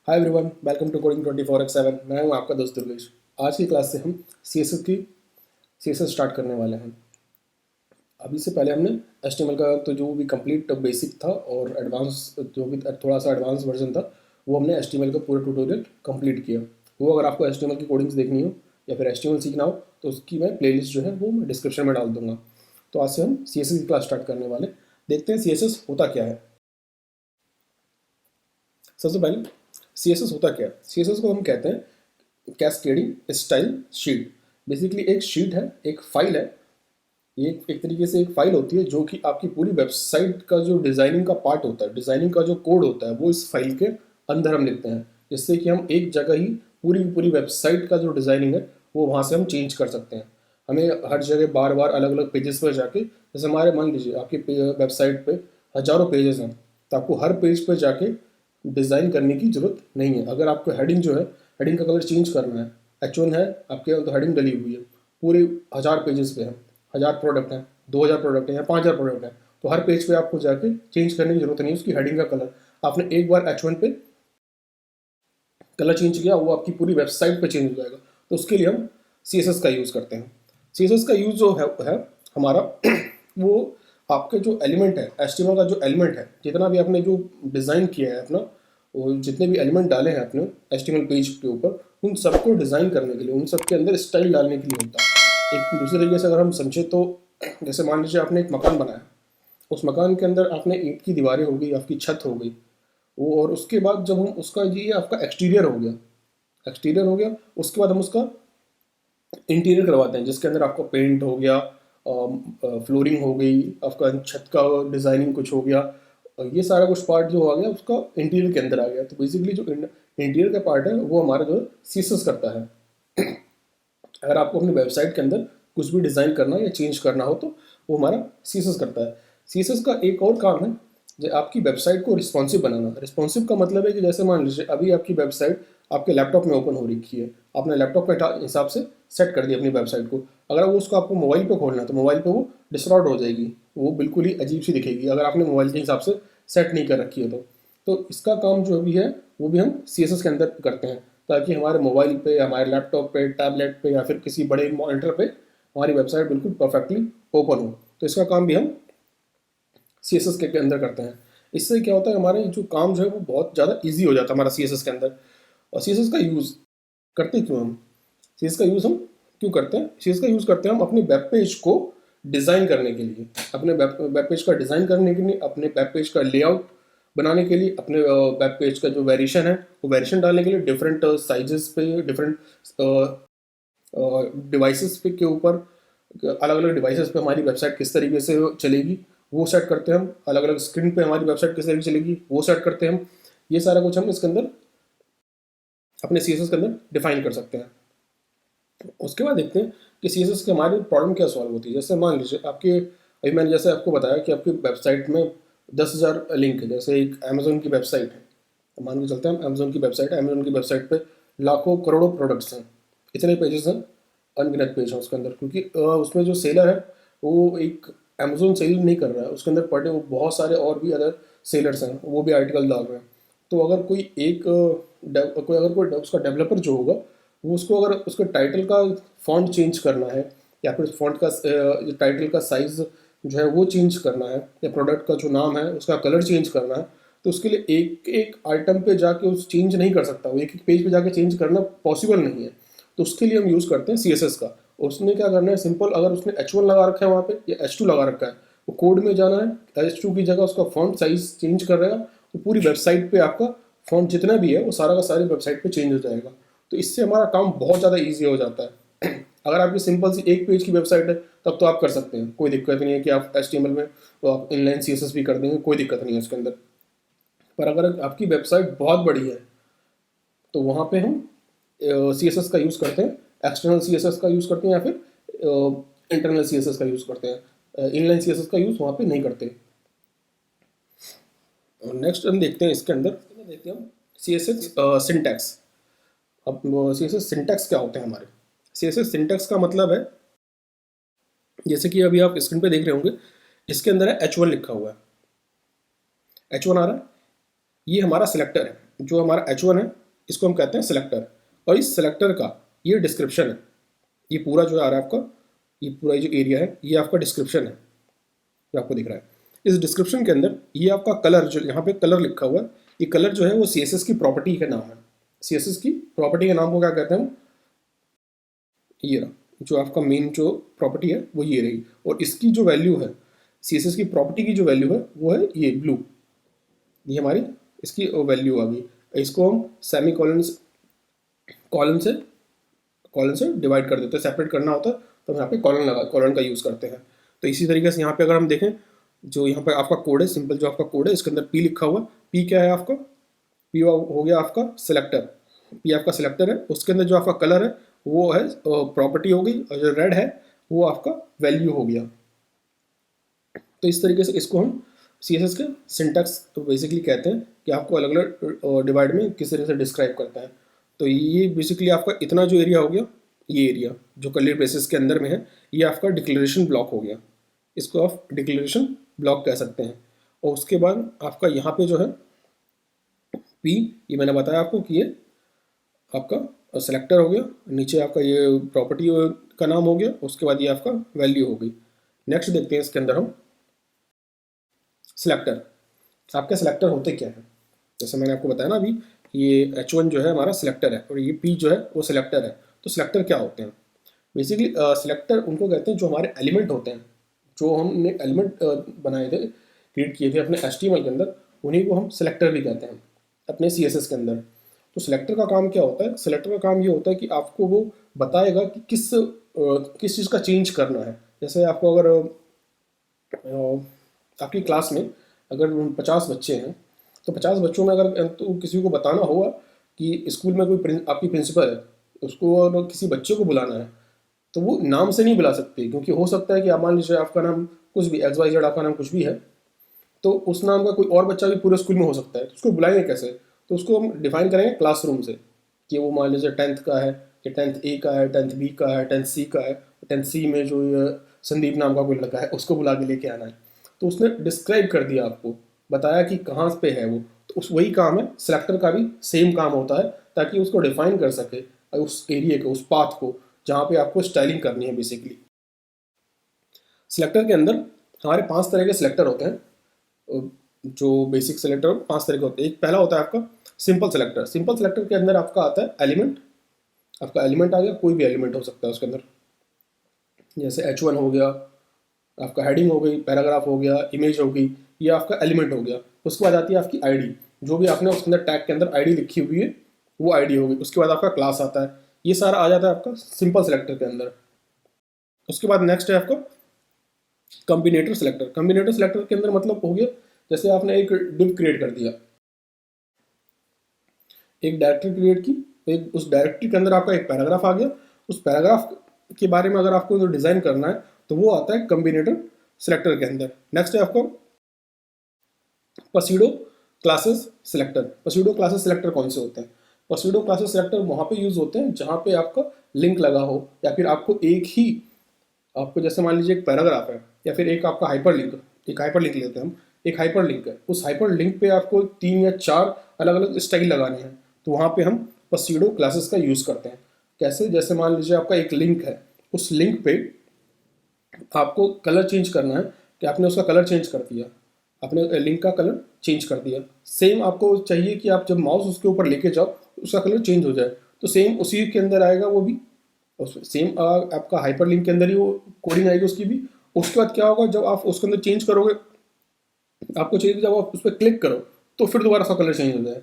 Hi everyone, welcome to coding 24x7। मैं हूं आपका दोस्त दुर्गेश। आज की क्लास से हम सी एस एस स्टार्ट करने वाले हैं। अभी से पहले हमने HTML का तो जो भी कंप्लीट बेसिक था और एडवांस जो भी थोड़ा सा एडवांस वर्जन था वो हमने HTML का पूरा ट्यूटोरियल कंप्लीट किया। वो अगर आपको HTML की कोडिंग्स देखनी हो या फिर HTML सीखना हो तो उसकी मैं प्लेलिस्ट जो है वो मैं डिस्क्रिप्शन में डाल दूंगा। तो आज से हम CSS की क्लास स्टार्ट करने वाले। देखते हैं CSS होता क्या है। सबसे पहले CSS होता क्या है। CSS को हम कहते हैं कैस्केडिंग स्टाइल शीट। बेसिकली एक शीट है, एक फाइल है। ये एक तरीके से एक फाइल होती है जो कि आपकी पूरी वेबसाइट का जो डिज़ाइनिंग का पार्ट होता है, डिज़ाइनिंग का जो कोड होता है वो इस फाइल के अंदर हम लिखते हैं, जिससे कि हम एक जगह ही पूरी की पूरी वेबसाइट का जो डिज़ाइनिंग है वो वहाँ से हम चेंज कर सकते हैं। हमें हर जगह बार बार अलग अलग पेजेस पर जाके, जैसे हमारे मान लीजिए आपकी वेबसाइट पे हज़ारों पेजेस हैं, तो आपको हर पेज पर जाके डिज़ाइन करने की ज़रूरत नहीं है। अगर आपको हेडिंग जो है, हेडिंग का कलर चेंज करना है, H1 है आपके तो हेडिंग डली हुई है, पूरे 1000 पेजेस पे है, 1000 प्रोडक्ट हैं, 2000 प्रोडक्ट हैं या 5000 प्रोडक्ट हैं, तो हर पेज पे आपको जाके चेंज करने की जरूरत नहीं है उसकी हेडिंग का कलर। आपने एक बार H1 पे कलर चेंज किया, वो आपकी पूरी वेबसाइट पे चेंज हो जाएगा। तो उसके लिए हम CSS का यूज़ करते हैं। CSS का यूज़ जो है हमारा वो आपके जो एलिमेंट है, HTML का जो एलिमेंट है, जितना भी आपने जो डिज़ाइन किया है अपना, वो जितने भी एलिमेंट डाले हैं अपने HTML पेज के ऊपर, उन सबको डिज़ाइन करने के लिए, उन सब के अंदर स्टाइल डालने के लिए होता है। एक दूसरे तरीके से अगर हम समझे तो जैसे मान लीजिए आपने एक मकान बनाया, उस मकान के अंदर आपने ईंट की दीवारें हो गई, आपकी छत हो गई वो, और उसके बाद जब हम उसका ये आपका एक्सटीरियर हो गया, एक्सटीरियर हो गया, उसके बाद हम उसका इंटीरियर करवाते हैं, जिसके अंदर आपका पेंट हो गया, फ्लोरिंग हो गई, आपका छत का डिज़ाइनिंग कुछ हो गया, ये सारा कुछ पार्ट जो आ गया उसका इंटीरियर के अंदर आ गया। तो बेसिकली जो इंटीरियर का पार्ट है वो हमारा जो CSS करता है। अगर आपको अपनी वेबसाइट के अंदर कुछ भी डिज़ाइन करना या चेंज करना हो तो वो हमारा CSS करता है। CSS का एक और काम है जो आपकी वेबसाइट को रिस्पॉन्सिव बनाना। रिस्पॉन्सिव का मतलब है कि जैसे मान लीजिए अभी आपकी वेबसाइट आपके लैपटॉप में ओपन हो रखी है, आपने लैपटॉप के हिसाब से सेट कर दिया अपनी वेबसाइट को। अगर वो उसको आपको मोबाइल पे खोलना है तो मोबाइल पे वो डिस्टॉर्ट हो जाएगी, वो बिल्कुल ही अजीब सी दिखेगी अगर आपने मोबाइल के हिसाब से सेट नहीं कर रखी है तो इसका काम जो भी है वो भी हम CSS के अंदर करते हैं, ताकि हमारे मोबाइल पे, हमारे लैपटॉप पे, टैबलेट पे या फिर किसी बड़े मॉनिटर पे हमारी वेबसाइट बिल्कुल परफेक्टली ओपन हो। तो इसका काम भी हम CSS के अंदर करते हैं। इससे क्या होता है, हमारे जो काम जो है वो बहुत ज़्यादा ईजी हो जाता है हमारा CSS के अंदर। और CSS का यूज़ करते क्यों हम, CSS का यूज़ हम क्यों करते हैं? CSS का यूज़ करते हैं हम अपने वेब पेज को डिज़ाइन करने के लिए, अपने वेब पेज का डिज़ाइन करने के लिए, अपने वेब पेज का लेआउट बनाने के लिए, अपने वेब पेज का जो वेरिएशन है वो वेरिएशन डालने के लिए, डिफरेंट साइजेस पे, डिफरेंट डिवाइसेस पे के ऊपर, अलग अलग डिवाइसेस पे हमारी वेबसाइट किस तरीके से चलेगी वो सेट करते हैं हम। अलग अलग स्क्रीन पे हमारी वेबसाइट किस तरीके से चलेगी वो सेट करते हैं हम। ये सारा कुछ हम इसके अंदर अपने CSS के अंदर डिफाइन कर सकते हैं। उसके बाद देखते हैं कि CSS के हमारी प्रॉब्लम क्या सॉल्व होती है। जैसे मान लीजिए आपके, अभी मैंने जैसे आपको बताया कि आपकी वेबसाइट में 10,000 लिंक है। जैसे एक अमेजोन की वेबसाइट है, तो मान के चलते हैं अमेजोन की वेबसाइट है, अमेजोन की वेबसाइट पे लाखों करोड़ों प्रोडक्ट्स हैं, इतने पेजेस हैं, अनगिनत पेज हैं उसके अंदर, क्योंकि उसमें जो सेलर है वो एक अमेजोन सेल नहीं कर रहा है, उसके अंदर पड़े वो बहुत सारे और भी अदर सेलर्स हैं, वो भी आर्टिकल डाल रहे हैं। तो अगर कोई एक कोई उसका डेवलपर जो होगा वो उसको अगर उसके टाइटल का फॉन्ट चेंज करना है या फिर फॉन्ट का टाइटल का साइज़ जो है वो चेंज करना है, या प्रोडक्ट का जो नाम है उसका कलर चेंज करना है, तो उसके लिए एक एक आइटम पे जाके उस चेंज नहीं कर सकता, वो एक एक पेज पे जाके चेंज करना पॉसिबल नहीं है। तो उसके लिए हम यूज़ करते हैं CSS का। और उसने क्या करना है, सिंपल, अगर उसने H1 लगा रखा है वहाँ पे या H2 लगा रखा है, वो कोड में जाना है, H2 की जगह उसका फॉन्ट साइज चेंज कर रहेगा, तो पूरी वेबसाइट पे आपका फॉन्ट जितना भी है वो सारा का सारी वेबसाइट पे चेंज हो जाएगा। तो इससे हमारा काम बहुत ज़्यादा ईजी हो जाता है। अगर आपकी सिंपल सी एक पेज की वेबसाइट है तब तो आप कर सकते हैं, कोई दिक्कत नहीं है कि आप HTML में तो आप इनलाइन CSS भी कर देंगे, कोई दिक्कत नहीं है उसके अंदर। पर अगर आपकी वेबसाइट बहुत बड़ी है तो वहाँ पे हम CSS का यूज़ करते हैं, एक्सटर्नल CSS का यूज़ करते हैं या फिर इंटरनल CSS का यूज़ करते हैं। इनलाइन CSS का यूज़ वहाँ पे नहीं करते। नेक्स्ट हम देखते हैं इसके अंदर, देखते हैं हम CSS सिंटैक्स। अब CSS सिंटैक्स क्या होते हैं हमारे? CSS सिंटैक्स का मतलब है, जैसे कि अभी आप स्क्रीन पे देख रहे होंगे, इसके अंदर है H1 लिखा हुआ है, H1 आ रहा है, ये हमारा सिलेक्टर है। जो हमारा H1 है इसको हम कहते हैं सिलेक्टर, और इस सिलेक्टर का ये डिस्क्रिप्शन है, ये पूरा जो आ रहा है आपका, ये पूरा जो एरिया है ये आपका डिस्क्रिप्शन है जो आपको दिख रहा है। इस डिस्क्रिप्शन के अंदर ये आपका कलर, जो यहाँ पे कलर लिखा हुआ है, ये कलर जो है वो CSS की प्रॉपर्टी का नाम है। CSS की प्रॉपर्टी के नाम को क्या कहते हैं? ये रहा, जो आपका मेन जो प्रॉपर्टी है वो ये रही, और इसकी जो वैल्यू है, CSS की प्रॉपर्टी की जो वैल्यू है वो है ये ब्लू, ये हमारी इसकी वैल्यू आ गई। इसको हम सेमी कॉलन से डिवाइड कर देते हैं, सेपरेट करना होता है तो हम यहाँ पे कॉलन का यूज़ करते हैं। तो इसी तरीके से यहाँ पे अगर हम देखें, जो यहाँ पे आपका कोड है, सिंपल जो आपका कोड है, इसके अंदर P लिखा हुआ, P क्या है आपका? P हो गया आपका सिलेक्टर, P आपका सिलेक्टर है, उसके अंदर जो आपका कलर है वो है प्रॉपर्टी हो गई, और जो रेड है वो आपका वैल्यू हो गया। तो इस तरीके से इसको हम CSS के सिंटैक्स तो बेसिकली कहते हैं कि आपको अलग अलग डिवाइड में किस तरह से डिस्क्राइब करता है। तो ये बेसिकली आपका इतना जो एरिया हो गया, ये एरिया जो कर्ली ब्रेसेस के अंदर में है, ये आपका डिक्लेरेशन ब्लॉक हो गया, इसको आप डिक्लेरेशन ब्लॉक कह सकते हैं। और उसके बाद आपका यहाँ पे जो है P, ये मैंने बताया आपको कि ये आपका सेलेक्टर हो गया, नीचे आपका ये प्रॉपर्टी का नाम हो गया, उसके बाद ये आपका वैल्यू हो गई। नेक्स्ट देखते हैं इसके अंदर हम सिलेक्टर। आपके सिलेक्टर होते क्या है? जैसे मैंने आपको बताया ना अभी, ये H1 जो है हमारा सिलेक्टर है, और ये P जो है वो सिलेक्टर है। तो सिलेक्टर क्या होते हैं? बेसिकली सिलेक्टर उनको कहते हैं जो हमारे एलिमेंट होते हैं, जो हमने एलिमेंट बनाए थे, क्रिएट किए थे अपने HTML के अंदर, उन्हीं को हम सिलेक्टर भी कहते हैं अपने CSS के अंदर। तो सिलेक्टर का काम क्या होता है? सिलेक्टर का काम ये होता है कि आपको वो बताएगा कि किस चीज़ का चेंज करना है। जैसे आपको अगर आपकी क्लास में अगर 50 बच्चे हैं, तो 50 बच्चों में अगर तो किसी को बताना होगा कि स्कूल में कोई आपकी प्रिंसिपल है, उसको अगर किसी बच्चे को बुलाना है, तो वो नाम से नहीं बुला सकते, क्योंकि हो सकता है कि आप मान लीजिए आपका नाम कुछ भी XYZ, आपका नाम कुछ भी है, तो उस नाम का कोई और बच्चा भी पूरे स्कूल में हो सकता है, तो उसको बुलाएंगे कैसे? तो उसको हम डिफाइन करेंगे क्लासरूम से, कि वो मान लीजिए 10th का है, कि 10th A का है, 10th B का है, 10th C का है, 10th C में जो ये संदीप नाम का कोई लड़का है उसको बुला के लेके आना है। तो उसने डिस्क्राइब कर दिया, आपको बताया कि कहाँ पे है वो। तो उस वही काम है सिलेक्टर का भी, सेम काम होता है, ताकि उसको डिफाइन कर सके उस एरिया को, उस पाथ को जहाँ पे आपको स्टाइलिंग करनी है। बेसिकली सिलेक्टर के अंदर हमारे 5 तरह के सिलेक्टर होते हैं। जो बेसिक सिलेक्टर 5 तरह के होते हैं। एक पहला होता है आपका सिंपल सिलेक्टर। सिंपल सिलेक्टर के अंदर आपका आता है एलिमेंट, आपका एलिमेंट आ गया, कोई भी एलिमेंट हो सकता है उसके अंदर, जैसे H1 हो गया, आपका हेडिंग हो गई, पैराग्राफ हो गया, इमेज हो गई, ये आपका एलिमेंट हो गया। उसके बाद आती है आपकी आईडी, जो भी आपने उसके अंदर टैग के अंदर आईडी लिखी हुई है वो आईडी हो गई। उसके बाद आपका क्लास आता है, ये सारा आ जाता है आपका सिंपल सिलेक्टर के अंदर। उसके बाद नेक्स्ट है आपका कम्बिनेटर सिलेक्टर। कम्बिनेटर सिलेक्टर के अंदर मतलब हो गया, जैसे आपने एक डिव क्रिएट कर दिया, एक डायरेक्टरी क्रिएट की, एक उस डायरेक्टरी के अंदर आपका एक पैराग्राफ आ गया, उस पैराग्राफ के बारे में अगर आपको डिज़ाइन करना है तो वो आता है कम्बिनेटर सिलेक्टर के अंदर। नेक्स्ट है आपका पसीडो क्लासेस सिलेक्टर। पसीडो क्लासेस सिलेक्टर कौन से होते हैं? पसीडो क्लासेस सिलेक्टर वहाँ पे यूज़ होते हैं जहाँ पे आपका लिंक लगा हो, या फिर आपको एक ही, आपको जैसे मान लीजिए एक पैराग्राफ है, या फिर एक आपका हाइपर लिंक, एक हाइपर लिंक लेते हैं हम, एक हाइपर लिंक है, उस हाइपर लिंक पे आपको 3 या 4 अलग अलग स्टाइल लगाने हैं, तो वहाँ पे हम पसीडो क्लासेस का यूज़ करते हैं। कैसे? जैसे मान लीजिए आपका एक लिंक है, उस लिंक पे आपको कलर चेंज करना है, कि आपने उसका कलर चेंज कर दिया, आपने लिंक का कलर चेंज कर दिया। सेम आपको चाहिए कि आप जब माउस उसके ऊपर लेके जाओ उसका कलर चेंज हो जाए, तो सेम उसी के अंदर आएगा वो भी, सेम आपका हाइपर लिंक के अंदर ही वो कोडिंग आएगी उसकी भी। उसके बाद क्या होगा, जब आप उसके अंदर चेंज करोगे, आपको चाहिए जब आप उस पर क्लिक करो तो फिर दोबारा उसका कलर चेंज हो जाए,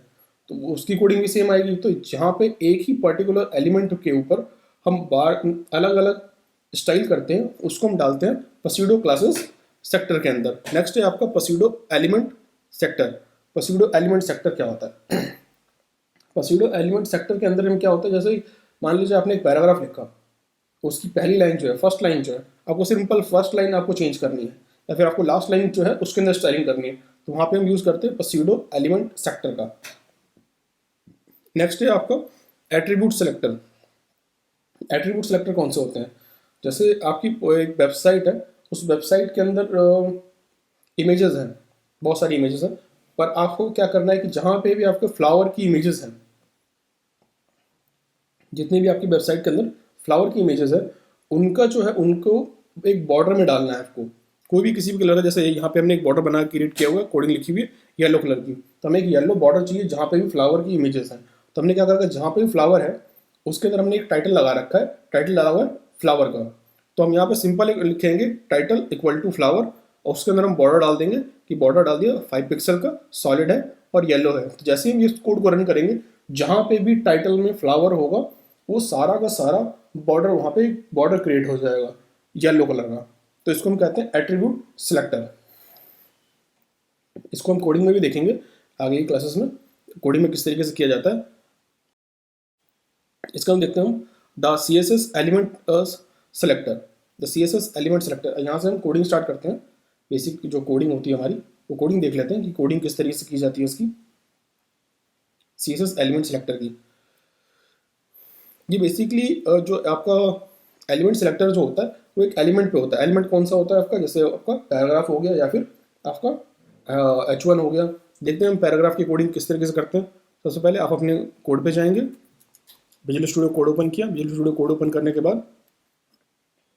तो उसकी कोडिंग भी सेम आएगी। तो जहाँ पे एक ही पर्टिकुलर एलिमेंट के ऊपर हम बार अलग अलग स्टाइल करते हैं, उसको हम डालते हैं पसीडो क्लासेस सेक्टर के अंदर। नेक्स्ट है आपका पसीडो एलिमेंट सेक्टर। पसीडो एलिमेंट सेक्टर क्या होता है? पसीडो एलिमेंट सेक्टर के अंदर में क्या होता है, जैसे मान लीजिए आपने एक पैराग्राफ लिखा, उसकी पहली लाइन जो है, फर्स्ट लाइन जो है, आपको सिंपल फर्स्ट लाइन आपको चेंज करनी है, या फिर आपको लास्ट लाइन जो है उसके अंदर स्टाइलिंग करनी है, तो वहाँ पे हम यूज़ करते हैं पसीडो एलिमेंट सेक्टर का। नेक्स्ट है आपका एट्रीब्यूट सिलेक्टर। एट्रीब्यूट सिलेक्टर कौन से होते हैं? जैसे आपकी एक वेबसाइट है, उस वेबसाइट के अंदर इमेजेस हैं, बहुत सारी इमेजेस हैं, पर आपको क्या करना है कि जहाँ पे भी आपके फ्लावर की इमेजेस हैं, जितनी भी आपकी वेबसाइट के अंदर फ्लावर की इमेजेस है, उनका जो है उनको एक बॉर्डर में डालना है आपको, कोई भी किसी भी कलर का। जैसे यहाँ पे हमने एक बॉर्डर बना क्रिएट किया हुआ है, कोडिंग लिखी हुई है येलो कलर की, तो हमें एक येलो बॉर्डर चाहिए जहाँ पे भी फ्लावर की इमेजेस हैं। तो हमने क्या करा, जहाँ पे भी फ्लावर है उसके अंदर हमने एक टाइटल लगा रखा है, टाइटल लगा हुआ है फ्लावर का। तो हम यहाँ पे सिंपल लिखेंगे टाइटल इक्वल टू फ्लावर, और उसके अंदर हम बॉर्डर डाल देंगे कि बॉर्डर डाल दिया 5 पिक्सल का, सॉलिड है और येलो है। तो जैसे ही हम ये कोड को रन करेंगे, जहाँ पे भी टाइटल में फ्लावर होगा वो सारा का सारा बॉर्डर, वहाँ पे बॉर्डर क्रिएट हो जाएगा येलो कलर का। तो इसको हम कहते हैं एट्रीब्यूट सिलेक्टर। इसको हम कोडिंग में भी देखेंगे आगे की क्लासेस में, कोडिंग में किस तरीके से किया जाता है। इसका हम देखते हैं the C S S element selector. The C S S element selector, यहाँ से हम कोडिंग स्टार्ट करते हैं। बेसिक जो कोडिंग होती है हमारी, वो कोडिंग देख लेते हैं कि कोडिंग किस तरीके से की जाती है उसकी, C S S element selector की। ये बेसिकली जो आपका एलिमेंट सेलेक्टर जो होता है वो एक एलिमेंट पे होता है। एलिमेंट कौन सा होता है आपका, जैसे आपका पैराग्राफ हो गया या फिर आपका H1 हो गया। देखते हैं हम पैराग्राफ की कोडिंग किस तरीके से करते हैं। सबसे पहले आप अपने कोड पे जाएंगे, विजुअल स्टूडियो कोड ओपन किया, विजुअल स्टूडियो कोड ओपन करने के बाद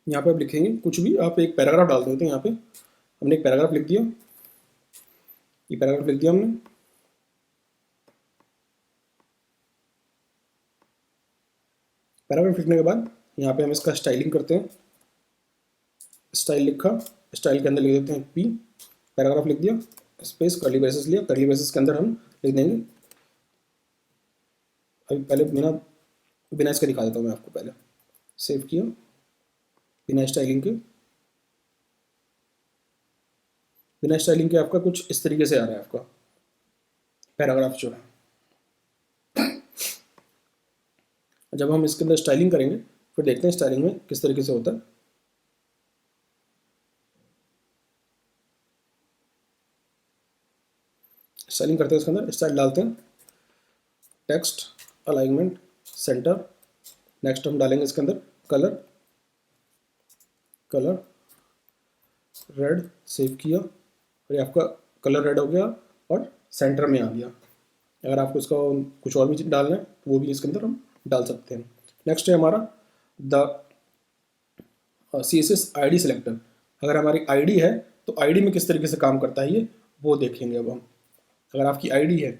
यहाँ पे आप लिखेंगे कुछ भी, आप एक पैराग्राफ डाल देते हैं। यहाँ पे हमने एक पैराग्राफ लिख दिया, ये पैराग्राफ लिख दिया हमने। पैराग्राफ लिखने के बाद यहाँ पे हम इसका स्टाइलिंग करते हैं। स्टाइल लिखा, स्टाइल के अंदर लिख देते हैं पी, पैराग्राफ लिख दिया, स्पेस कर्ली ब्रेसेस लिया, कर्ली ब्रेसेस के अंदर हम लिख देंगे। अभी पहले बिना इसके दिखा देता हूँ मैं आपको। पहले सेव किया बिना स्टाइलिंग के, बिना स्टाइलिंग के आपका कुछ इस तरीके से आ रहा है आपका पैराग्राफ जो है। जब हम इसके अंदर स्टाइलिंग करेंगे फिर देखते हैं स्टाइलिंग में किस तरीके से होता है। स्टाइलिंग करते हैं, इसके अंदर स्टाइल डालते हैं, टेक्स्ट अलाइनमेंट सेंटर। नेक्स्ट हम डालेंगे इसके अंदर कलर, कलर रेड, सेव किया और ये आपका कलर रेड हो गया और सेंटर में आ गया। अगर आपको इसका कुछ और भी डालना है तो वो भी इसके अंदर हम डाल सकते हैं। नेक्स्ट है हमारा the C S S I D selector. अगर हमारी आई डी है तो आई डी में किस तरीके से काम करता है ये वो देखेंगे अब हम। अगर आपकी आई डी है,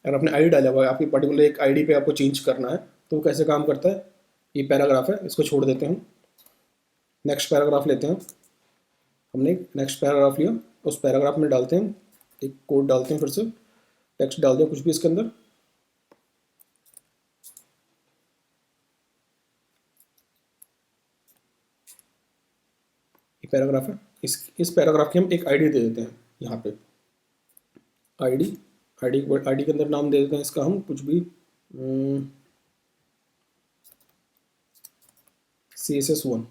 अगर आपने आई डी डाला हुआ है, आपकी पर्टिकुलर एक आई डी पे आपको चेंज करना है तो वो कैसे काम करता है। ये पैराग्राफ है, इसको छोड़ देते हैं, नेक्स्ट पैराग्राफ लेते हैं। हमने नेक्स्ट पैराग्राफ लिया, उस पैराग्राफ में डालते हैं एक कोड डालते हैं, फिर से टेक्स्ट डाल दिया कुछ भी इसके अंदर। ये पैराग्राफ है, इस पैराग्राफ की हम एक आईडी दे देते हैं यहाँ पे। आईडी आईडी के अंदर नाम दे देते हैं इसका हम कुछ भी, CSS1।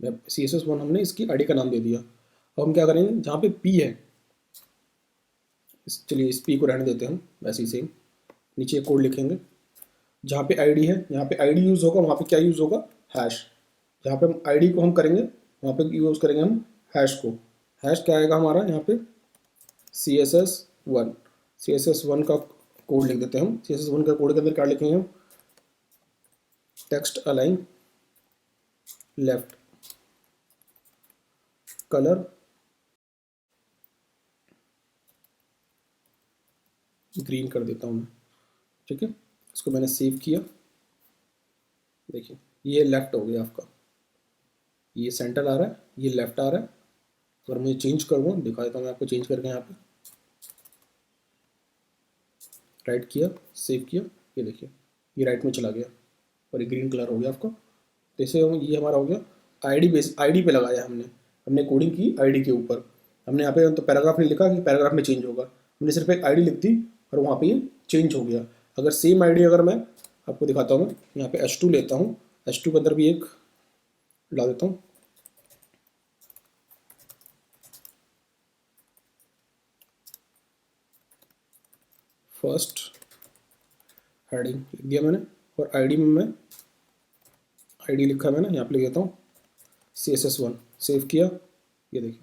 CSS1 हमने इसकी आईडी का नाम दे दिया। अब हम क्या करेंगे, जहाँ पे P है, चलिए इस P को रहने देते हैं हम वैसे ही सेम। नीचे एक कोड लिखेंगे, जहाँ पे आईडी है, यहाँ पे आईडी यूज़ होगा, वहाँ पे क्या यूज़ होगा, हैश। जहाँ पे हम आईडी को हम करेंगे वहाँ पे यूज़ करेंगे हम हैश को। हैश क्या आएगा हमारा यहाँ पे, CSS1। CSS1 का कोड लिख देते हैं हम। CSS1 का कोड के अंदर क्या लिखेंगे हम, text align left, colour green कर देता हूँ मैं, ठीक है। इसको मैंने सेव किया, देखिए ये लेफ्ट हो गया आपका, ये सेंटर आ रहा है, ये लेफ्ट आ रहा है। अगर मुझे चेंज करूँगा, दिखा देता हूँ मैं आपको चेंज करके। यहाँ पे राइट किया, सेव किया, ये देखिए ये राइट में चला गया और ये ग्रीन कलर हो गया आपका। तो इसे ये हमारा हो गया आईडी बेस, आईडी पे लगाया हमने कोडिंग की आईडी के ऊपर। हमने यहाँ पे तो पैराग्राफ नहीं लिखा कि पैराग्राफ में चेंज होगा, हमने सिर्फ एक आईडी लिख दी और वहाँ पे ये चेंज हो गया। अगर सेम आईडी अगर मैं आपको दिखाता हूँ, मैं यहाँ पे H2 लेता हूँ, H2 के अंदर भी एक डाल देता हूँ, फर्स्ट हेडिंग लिख दिया मैंने, और आईडी में मैं आईडी लिखा मैंने, यहाँ पे लिख देता हूँ CSS1, सेव किया, ये देखिए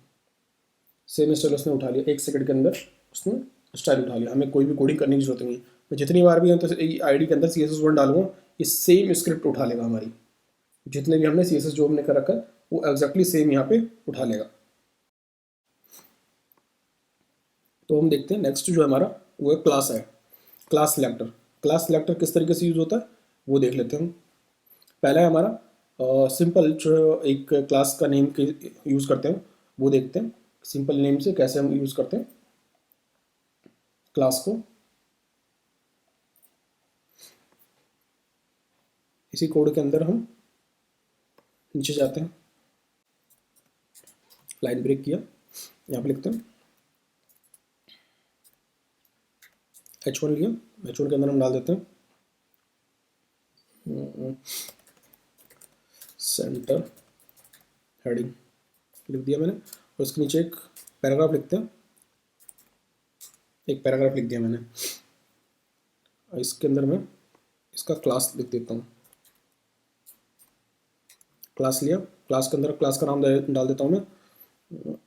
सेम स्टाइल उसने उठा लिया, 1 सेकंड के अंदर उसने स्टाइल उठा लिया, हमें कोई भी कोडिंग करने की जरूरत नहीं है। मैं जितनी बार भी तो आईडी के अंदर CSS1 डालूंगा, ये सेम स्क्रिप्ट उठा लेगा हमारी, जितने भी हमने CSS जो हमने कर रखा है वो एग्जैक्टली सेम यहाँ पे उठा लेगा। तो हम देखते हैं नेक्स्ट जो हमारा वो है क्लास है, क्लास सेलेक्टर। क्लास सेलेक्टर किस तरीके से यूज़ होता है वो देख लेते हैं हम। पहला है हमारा सिंपल जो एक क्लास का नेम के यूज़ करते हैं वो देखते हैं, सिंपल नेम से कैसे हम यूज़ करते हैं क्लास को। इसी कोड के अंदर हम नीचे जाते हैं, लाइन ब्रेक किया, यहाँ पे लिखते हैं H1 लिया, H1 के अंदर हम डाल देते हैं सेंटर हेडिंग, लिख दिया मैंने, और उसके नीचे एक पैराग्राफ लिखते हैं, एक पैराग्राफ लिख दिया मैंने, और इसके अंदर मैं इसका क्लास लिख देता हूँ। क्लास लिया, क्लास के अंदर क्लास का नाम डाल देता हूँ मैं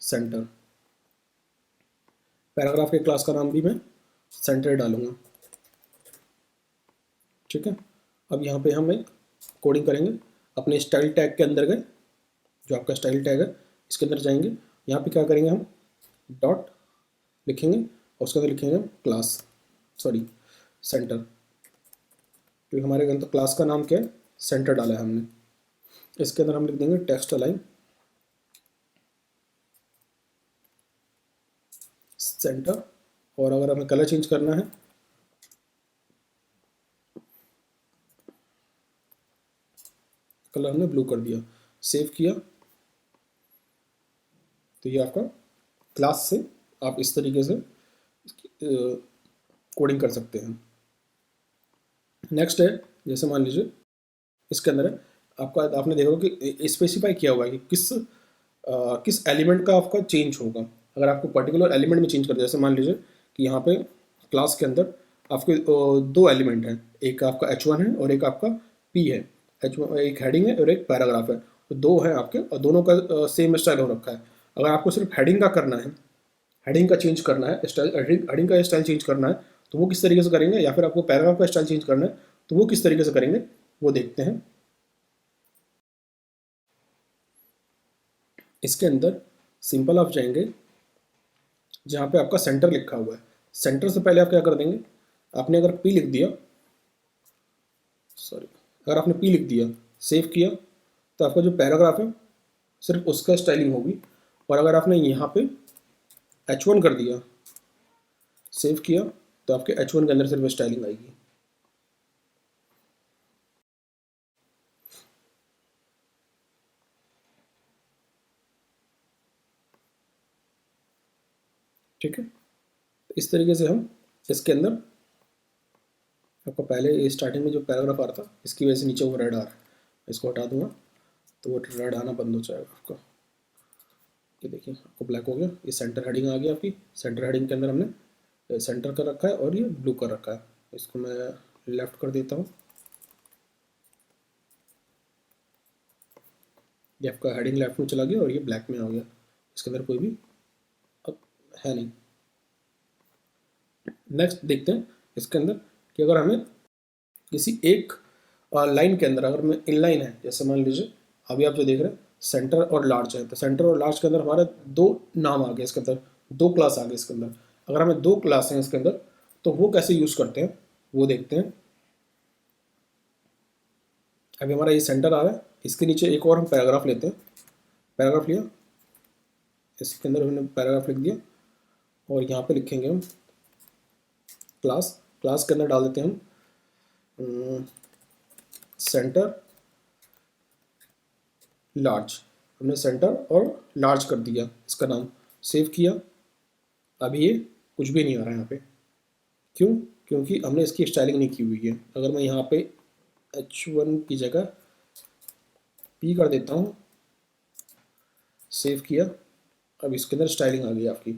सेंटर। पैराग्राफ के क्लास का नाम भी मैं सेंटर डालूंगा, ठीक है। अब यहाँ पे हम एक कोडिंग करेंगे, अपने स्टाइल टैग के अंदर गए, जो आपका स्टाइल टैग है इसके अंदर जाएंगे, यहाँ पे क्या करेंगे हम डॉट लिखेंगे और उसके अंदर लिखेंगे हम क्लास, सॉरी सेंटर, क्योंकि हमारे अंदर क्लास का नाम क्या है सेंटर डाला है हमने। इसके अंदर हम लिख देंगे टेक्स्ट अलाइन सेंटर, और अगर हमें कलर चेंज करना है कलर हमने ब्लू कर दिया, सेव किया, तो ये आपका क्लास से आप इस तरीके से कोडिंग कर सकते हैं। नेक्स्ट है, जैसे मान लीजिए इसके अंदर है आपका, आपने देखा होगा कि स्पेसिफाई किया हुआ है कि किस एलिमेंट का आपका चेंज होगा। अगर आपको पर्टिकुलर एलिमेंट में चेंज कर दिया, जैसे मान लीजिए कि यहाँ पे क्लास के अंदर आपके 2 एलिमेंट हैं, एक आपका H1 है और एक आपका P है, H1 एक हेडिंग है और एक पैराग्राफ है, तो 2 हैं आपके और दोनों का सेम स्टाइल हो रखा है। अगर आपको सिर्फ हेडिंग का करना है, हेडिंग का चेंज करना है स्टाइल, हेडिंग का स्टाइल चेंज करना है तो वो किस तरीके से करेंगे, या फिर आपको पैराग्राफ का स्टाइल चेंज करना है तो वो किस तरीके से करेंगे वो देखते हैं। इसके अंदर सिंपल आप जाएंगे जहाँ पे आपका सेंटर लिखा हुआ है, सेंटर से पहले आप क्या कर देंगे, आपने अगर P लिख दिया, सॉरी अगर आपने P लिख दिया सेव किया तो आपका जो पैराग्राफ है सिर्फ उसका स्टाइलिंग होगी, और अगर आपने यहाँ पे H1 कर दिया सेव किया तो आपके H1 के अंदर सिर्फ स्टाइलिंग आएगी। ठीक है, इस तरीके से हम इसके अंदर आपको पहले स्टार्टिंग में जो पैराग्राफ आ रहा था इसकी वजह से नीचे वो रेड आ रहा है, इसको हटा दूंगा तो वो रेड आना बंद हो जाएगा आपका। ये देखिए आपको ब्लैक हो गया, ये सेंटर हेडिंग आ गई आपकी, सेंटर हेडिंग के अंदर हमने सेंटर कर रखा है और ये ब्लू कर रखा है। इसको मैं लेफ्ट कर देता हूँ, ये आपका हेडिंग लेफ्ट में चला गया और ये ब्लैक में आ गया, इसके अंदर कोई भी अब है नहीं। नेक्स्ट देखते हैं इसके अंदर कि अगर हमें किसी एक लाइन के अंदर, अगर मैं इनलाइन है, जैसे मान लीजिए अभी आप जो देख रहे हैं सेंटर और लार्ज है, तो सेंटर और लार्ज के अंदर हमारे 2 नाम आ गए, इसके अंदर 2 क्लास आ गए इसके अंदर। अगर हमें 2 क्लास हैं इसके अंदर तो वो कैसे यूज़ करते हैं वो देखते हैं। अभी हमारा ये सेंटर आ रहा है, इसके नीचे एक और हम पैराग्राफ लेते हैं, पैराग्राफ लिया, इसके अंदर हमने पैराग्राफ लिख दिया और यहाँ पे लिखेंगे हम क्लास, क्लास के अंदर डाल देते हैं हम सेंटर लार्ज, हमने सेंटर और लार्ज कर दिया इसका नाम, सेव किया। अभी ये कुछ भी नहीं आ रहा है यहाँ पे, क्यों? क्योंकि हमने इसकी स्टाइलिंग नहीं की हुई है। अगर मैं यहाँ पे H1 की जगह P कर देता हूँ, सेव किया, अब इसके अंदर स्टाइलिंग आ गई आपकी,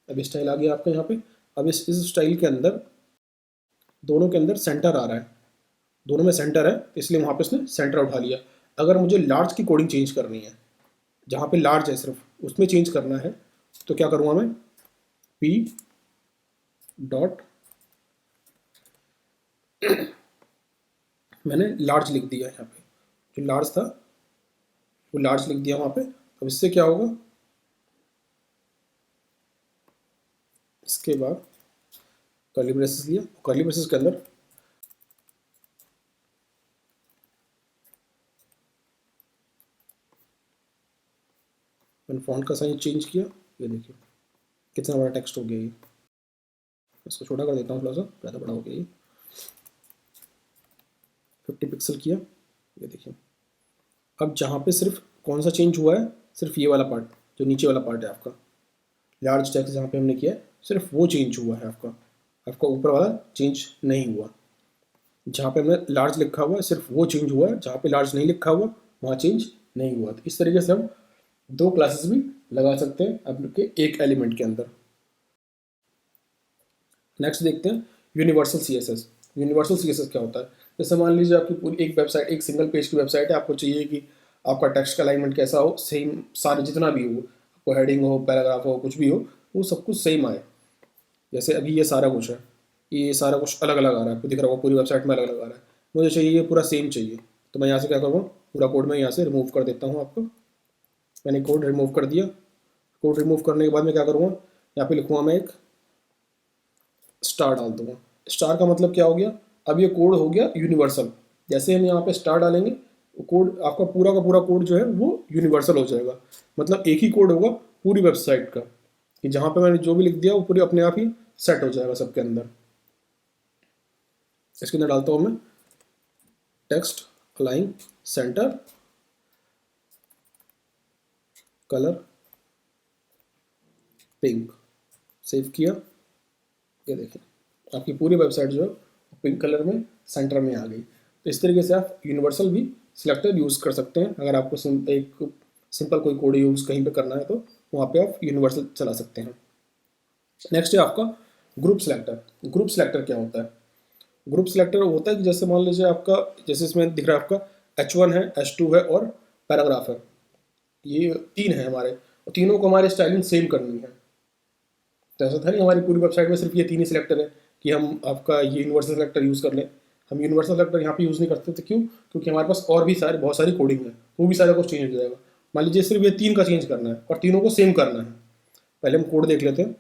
अब स्टाइल आ गया आपका यहाँ पे। अब इस स्टाइल के अंदर दोनों के अंदर सेंटर आ रहा है, दोनों में सेंटर है इसलिए वहाँ पे इसने सेंटर उठा लिया। अगर मुझे लार्ज की कोडिंग चेंज करनी है, जहाँ पे लार्ज है सिर्फ उसमें चेंज करना है, तो क्या करूँगा मैं, पी डॉट, मैंने लार्ज लिख दिया यहाँ पे, जो लार्ज था वो लार्ज लिख दिया वहाँ पे। अब इससे क्या होगा, इसके बाद कर्ली ब्रेसेस लिया, कर्ली ब्रेसेस के अंदर मैंने फॉन्ट का साइज चेंज किया, ये देखिए कितना बड़ा टेक्स्ट हो गया ये। इसको छोटा कर देता हूँ, थोड़ा सा ज़्यादा बड़ा हो गया ये, 50 पिक्सल किया, ये देखिए। अब जहाँ पे सिर्फ कौन सा चेंज हुआ है, सिर्फ ये वाला पार्ट, जो नीचे वाला पार्ट है आपका, लार्ज टेक्स्ट जहाँ पे हमने किया है सिर्फ वो चेंज हुआ है आपका, आपका ऊपर वाला चेंज नहीं हुआ। जहाँ पे हमने लार्ज लिखा हुआ है सिर्फ वो चेंज हुआ है, जहाँ पे लार्ज नहीं लिखा हुआ वहाँ चेंज नहीं हुआ। तो इस तरीके से हम दो क्लासेस भी लगा सकते हैं आपके एक एलिमेंट के अंदर। नेक्स्ट देखते हैं यूनिवर्सल सीएसएस। यूनिवर्सल सीएसएस क्या होता है, जैसे मान लीजिए आपकी पूरी एक वेबसाइट, एक सिंगल पेज की वेबसाइट है, आपको चाहिए कि आपका टेक्स्ट का अलाइनमेंट कैसा हो, सेम सारे जितना भी हो, आपको हेडिंग हो, पैराग्राफ हो, कुछ भी हो, वो सब कुछ सेम आए। जैसे अभी ये सारा कुछ है, ये सारा कुछ अलग अलग आ रहा है, आपको दिख रहा होगा पूरी वेबसाइट में अलग अलग आ रहा है, मुझे चाहिए ये पूरा सेम चाहिए। तो मैं यहाँ से क्या करूँगा, पूरा कोड मैं यहाँ से रिमूव कर देता हूँ आपको। मैंने कोड रिमूव कर दिया। कोड रिमूव करने के बाद मैं क्या करूँगा, यहाँ पे लिखूँगा मैं एक स्टार डाल दूँगा। स्टार का मतलब क्या हो गया, अब ये कोड हो गया यूनिवर्सल। जैसे हम यहाँ पे स्टार डालेंगे, कोड आपका पूरा का पूरा कोड जो है वो यूनिवर्सल हो जाएगा। मतलब एक ही कोड होगा पूरी वेबसाइट का, कि जहाँ पे मैंने जो भी लिख दिया वो पूरी अपने आप ही सेट हो जाएगा सबके अंदर। इसके अंदर डालता हूँ मैं text align centre colour pink, save किया, ये देखिए आपकी पूरी वेबसाइट जो है पिंक कलर में सेंटर में आ गई। तो इस तरीके से आप यूनिवर्सल भी सिलेक्टर यूज़ कर सकते हैं। अगर आपको एक सिंपल कोई कोड यूज़ कहीं पे करना है तो वहाँ पे आप यूनिवर्सल चला सकते हैं। नेक्स्ट है आपका ग्रुप सिलेक्टर। ग्रुप सिलेक्टर क्या होता है, ग्रुप सिलेक्टर होता है कि जैसे मान लीजिए आपका, जैसे इसमें दिख रहा है आपका H1 है, H2 है और पैराग्राफ है, ये तीन है हमारे, और तीनों को हमारे स्टाइलिंग सेम करनी है। तो ऐसा था नहीं हमारी पूरी वेबसाइट में सिर्फ ये तीन ही सिलेक्टर है कि हम आपका ये यूनिवर्सल सिलेक्टर यूज़ कर लें। हम यूनिवर्सल सिलेक्टर यहाँ पे यूज़ नहीं करते थे, क्यों, क्योंकि हमारे पास और भी सारे बहुत सारी कोडिंग है, वो भी सारा कुछ चेंज हो जाएगा। मान लीजिए सिर्फ ये तीन का चेंज करना है और तीनों को सेम करना है। पहले हम कोड देख लेते हैं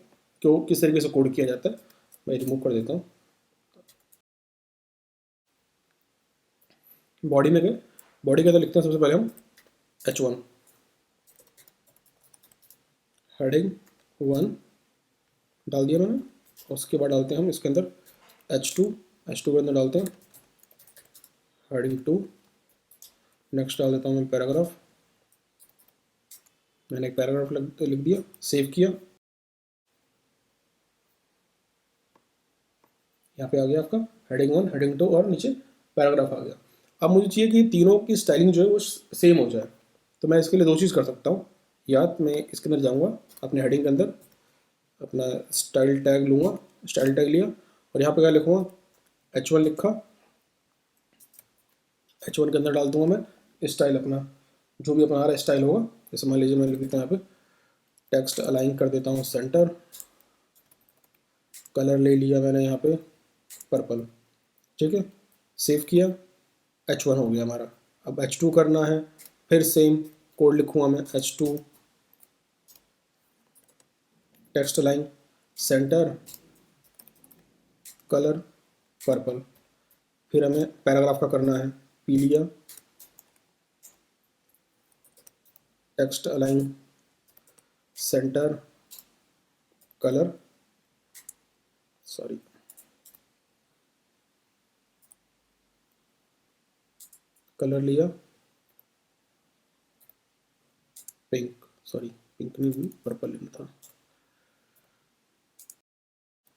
कि किस तरीके से कोड किया जाता है। मैं रिमूव कर देता हूँ। बॉडी में गए, बॉडी के अंदर लिखते हैं सबसे पहले हम H1, हेडिंग 1 डाल दिया मैंने। उसके बाद डालते हैं हम इसके अंदर H2, H2 के अंदर डालते हैं हेडिंग 2। नेक्स्ट डाल देता हूँ मैं पैराग्राफ, मैंने एक पैराग्राफ लिख दिया, सेव किया, यहाँ पे आ गया आपका हेडिंग 1, हेडिंग 2 और नीचे पैराग्राफ आ गया। अब मुझे चाहिए कि तीनों की स्टाइलिंग जो है वो सेम हो जाए, तो मैं इसके लिए दो चीज़ कर सकता हूँ। या मैं इसके अंदर जाऊँगा अपने हेडिंग के अंदर, अपना स्टाइल टैग लूँगा, स्टाइल टैग लिया और यहाँ पे क्या लिखूँगा, H1 लिखा, H1 के अंदर डाल दूँगा मैं स्टाइल अपना, जो भी अपना आ रहा है स्टाइल होगा। जैसे मान लीजिए मैंने लिख देता हूँ यहाँ पे टेक्स्ट अलाइन कर देता हूँ सेंटर, कलर ले लिया मैंने यहाँ पे पर्पल, ठीक है, सेव किया, H1 हो गया हमारा। अब H2 करना है, फिर सेम कोड लिखूँगा मैं H2 text line centre colour purple, फिर हमें पैराग्राफ का करना है, पी लिया, text align centre colour, sorry colour लिया पिंक, सॉरी पिंक नहीं भी पर्पल लेना था,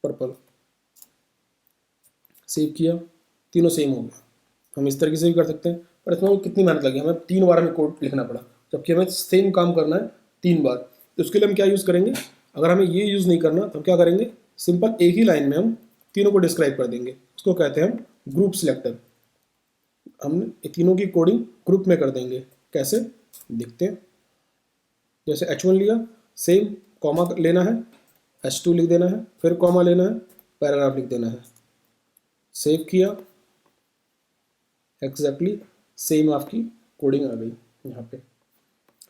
पर्पल, सेव किया, तीनों सेम हो गया। हम इस तरीके से भी कर सकते हैं, पर इसमें कितनी मेहनत लगी, हमें 3 बार हमें कोड लिखना पड़ा, जबकि हमें सेम काम करना है 3 बार। तो उसके लिए हम क्या यूज़ करेंगे, अगर हमें ये यूज़ नहीं करना तो हम क्या करेंगे, सिंपल एक ही लाइन में हम तीनों को डिस्क्राइब कर देंगे। उसको कहते हैं हम ग्रुप सिलेक्टर। हम तीनों की कोडिंग ग्रुप में कर देंगे। कैसे, देखते हैं। जैसे H1 लिया, सेम कॉमा लेना है, H2 लिख देना है, फिर कॉमा लेना है, पैराग्राफ लिख देना है। सेव किया, एग्जैक्टली सेम आपकी कोडिंग आ गई यहाँ पे।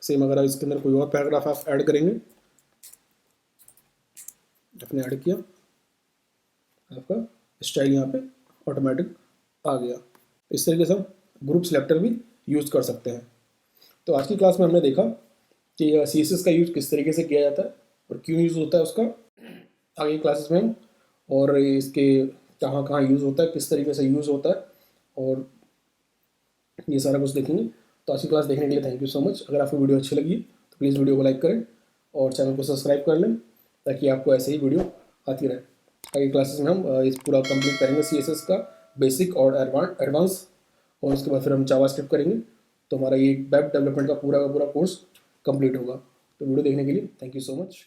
सेम अगर आप इसके अंदर कोई और पैराग्राफ आप ऐड करेंगे, आपने ऐड किया, आपका स्टाइल यहाँ पे ऑटोमेटिक आ गया। इस तरीके से हम ग्रुप सिलेक्टर भी यूज़ कर सकते हैं। तो आज की क्लास में हमने देखा कि CSS का यूज़ किस तरीके से किया जाता है और क्यों यूज़ होता है उसका। आगे क्लासेस में हम और इसके कहाँ कहाँ यूज़ होता है, किस तरीके से यूज़ होता है, और ये सारा कुछ देखेंगे। तो आज की क्लास देखने के लिए थैंक यू सो मच। अगर आपको वीडियो अच्छी लगी तो प्लीज़ वीडियो को लाइक करें और चैनल को सब्सक्राइब कर लें ताकि आपको ऐसे ही वीडियो आती रहे। आगे क्लासेस में हम इस पूरा कंप्लीट करेंगे CSS का बेसिक और एडवांस, और उसके बाद फिर हम जावास्क्रिप्ट करेंगे। तो हमारा ये वेब डेवलपमेंट का पूरा कोर्स कंप्लीट होगा। तो वीडियो देखने के लिए थैंक यू सो मच।